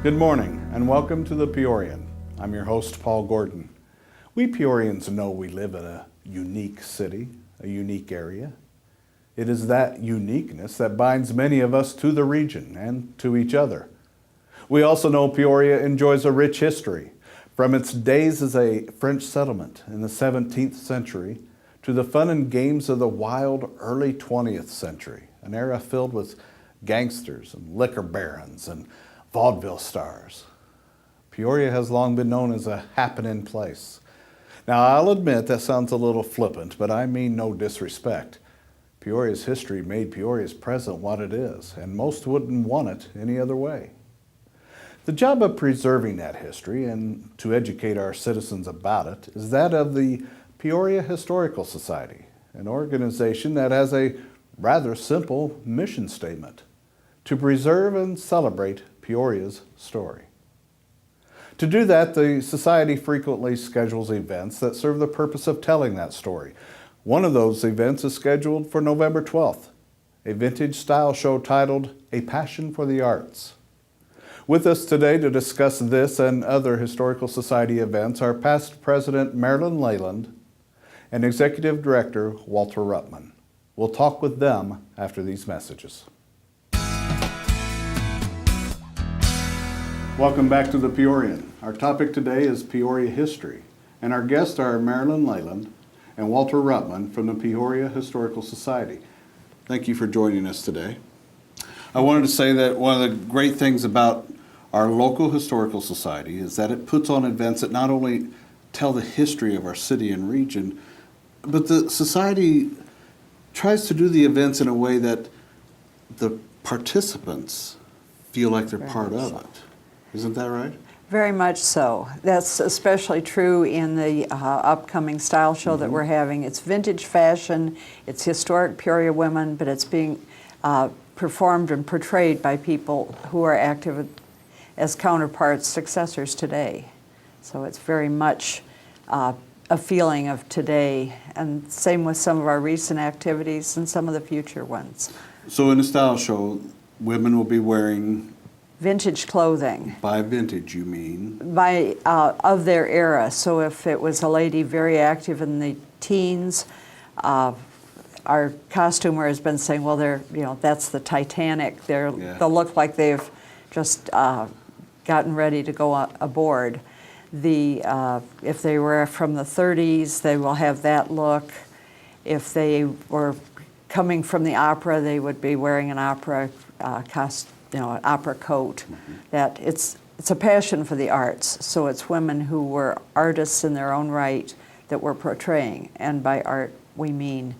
Good morning and welcome to the Peorian. I'm your host, Paul Gordon. We Peorians know we live in a unique city, a unique area. It is that uniqueness that binds many of us to the region and to each other. We also know Peoria enjoys a rich history, from its days as a French settlement in the 17th century to the fun and games of the wild early 20th century, an era filled with gangsters and liquor barons and vaudeville stars. Peoria has long been known as a happening place. Now, I'll admit that sounds a little flippant, but I mean no disrespect. Peoria's history made Peoria's present what it is, and most wouldn't want it any other way. The job of preserving that history and to educate our citizens about it is that of the Peoria Historical Society, an organization that has a rather simple mission statement: to preserve and celebrate Peoria's story. To do that, the Society frequently schedules events that serve the purpose of telling that story. One of those events is scheduled for November 12th, a vintage style show titled A Passion for the Arts. With us today to discuss this and other Historical Society events are past President Marilyn Leyland and Executive Director Walter Ruppman. We'll talk with them after these messages. Welcome back to the Peorian. Our topic today is Peoria history, and our guests are Marilyn Leyland and Walter Ruppman from the Peoria Historical Society. Thank you for joining us today. I wanted to say that one of the great things about our local historical society is that it puts on events that not only tell the history of our city and region, but the society tries to do the events in a way that the participants feel like they're part of it. Isn't that right? Very much so. That's especially true in the upcoming style show that we're having. It's vintage fashion, it's historic Peoria women, but it's being performed and portrayed by people who are active as counterparts, successors today. So it's very much a feeling of today, and same with some of our recent activities and some of the future ones. So in the style show, women will be wearing vintage clothing. By vintage, you mean? By of their era. So if it was a lady very active in the teens, our costumer has been saying, well, that's the Titanic. They'll look like they've just gotten ready to go aboard. If they were from the 30s, they will have that look. If they were coming from the opera, they would be wearing an opera costume. An opera coat. That it's a passion for the arts. So it's women who were artists in their own right that we're portraying. And by art, we mean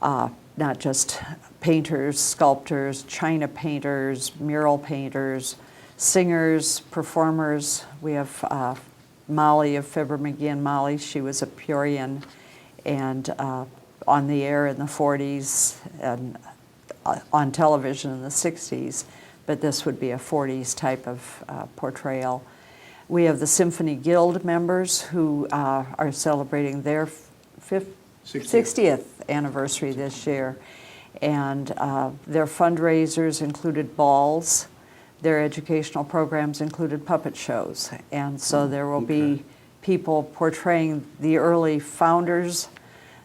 not just painters, sculptors, china painters, mural painters, singers, performers. We have Molly of Fibber McGee and Molly. She was a Peorian and on the air in the 40s and on television in the 60s. But this would be a 40s type of portrayal. We have the Symphony Guild members who are celebrating their 60th anniversary this year. And their fundraisers included balls. Their educational programs included puppet shows. And so there will be people portraying the early founders,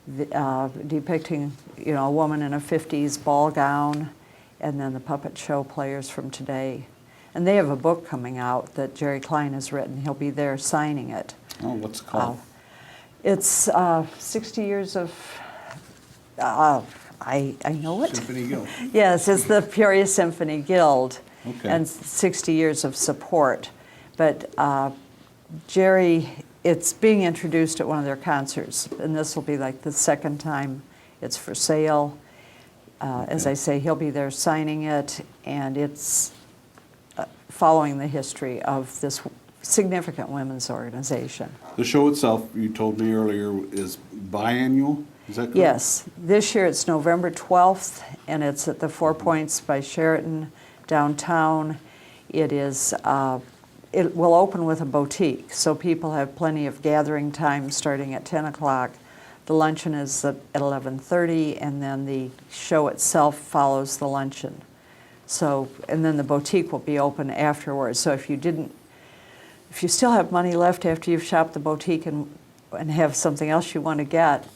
depicting a woman in a 50s ball gown, and then the puppet show players from today. And they have a book coming out that Jerry Klein has written. He'll be there signing it. Oh, what's it called? It's 60 years of, I know it. Symphony Guild. Yes, it's the Peoria Symphony Guild. Okay. And 60 years of support. But Jerry, it's being introduced at one of their concerts, and this will be like the second time it's for sale. As I say, he'll be there signing it, and it's following the history of this significant women's organization. The show itself, you told me earlier, is biannual? Is that correct? Yes. This year it's November 12th, and it's at the Four Points by Sheraton downtown. It will open with a boutique, so people have plenty of gathering time starting at 10 o'clock. The luncheon is at 11:30, and then the show itself follows the luncheon. So, and then the boutique will be open afterwards. So if you still have money left after you've shopped the boutique and have something else you want to get,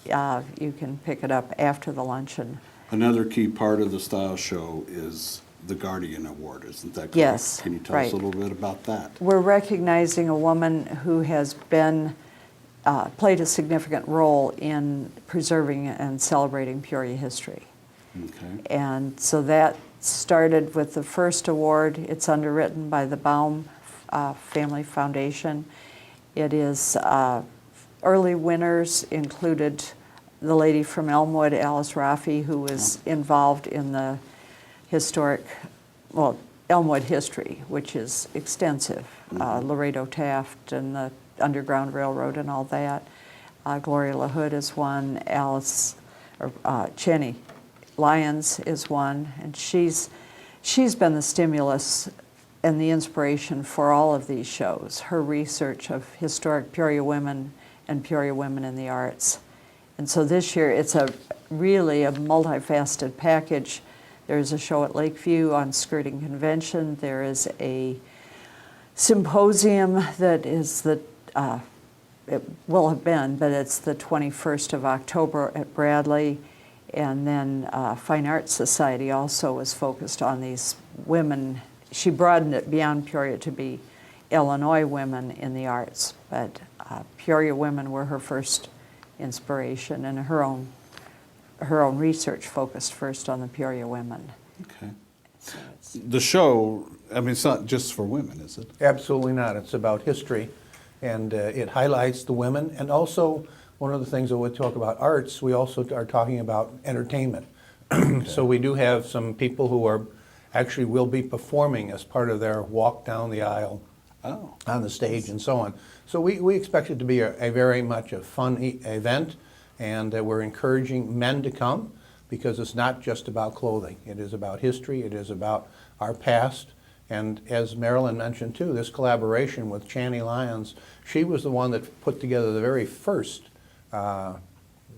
you can pick it up after the luncheon. Another key part of the style show is the Guardian Award, isn't that correct? Yes, Can you tell right. us a little bit about that? We're recognizing a woman who has played a significant role in preserving and celebrating Peoria history. Okay. And so that started with the first award. It's underwritten by the Baum Family Foundation. It is early winners included the lady from Elmwood, Alice Raffi, who was involved in the Elmwood history, which is extensive. Laredo Taft and the Underground Railroad and all that. Gloria LaHood is one. Channy Lyons is one, and she's been the stimulus and the inspiration for all of these shows. Her research of historic Peoria women and Peoria women in the arts. And so this year it's really a multifaceted package. There's a show at Lakeview on skirting convention. There is a symposium that is it will have been, but it's the 21st of October at Bradley. And then Fine Arts Society also was focused on these women. She broadened it beyond Peoria to be Illinois women in the arts, but Peoria women were her first inspiration, and her own research focused first on the Peoria women. Okay. The show, I mean, it's not just for women, is it? Absolutely not. It's about history, and it highlights the women. And also, one of the things that we talk about arts, we also are talking about entertainment. Okay. So we do have some people who will be performing as part of their walk down the aisle on the stage and so on. So we expect it to be a very much a fun event, and we're encouraging men to come, because it's not just about clothing. It is about history. It is about our past. And as Marilyn mentioned too, this collaboration with Channy Lyons, she was the one that put together the very first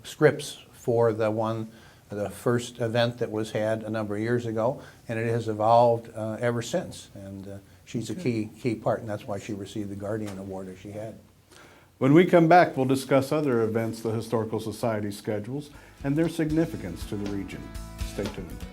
scripts for the first event that was had a number of years ago, and it has evolved ever since. And she's a key part, and that's why she received the Guardian Award as she had. When we come back, we'll discuss other events the Historical Society schedules and their significance to the region. Stay tuned.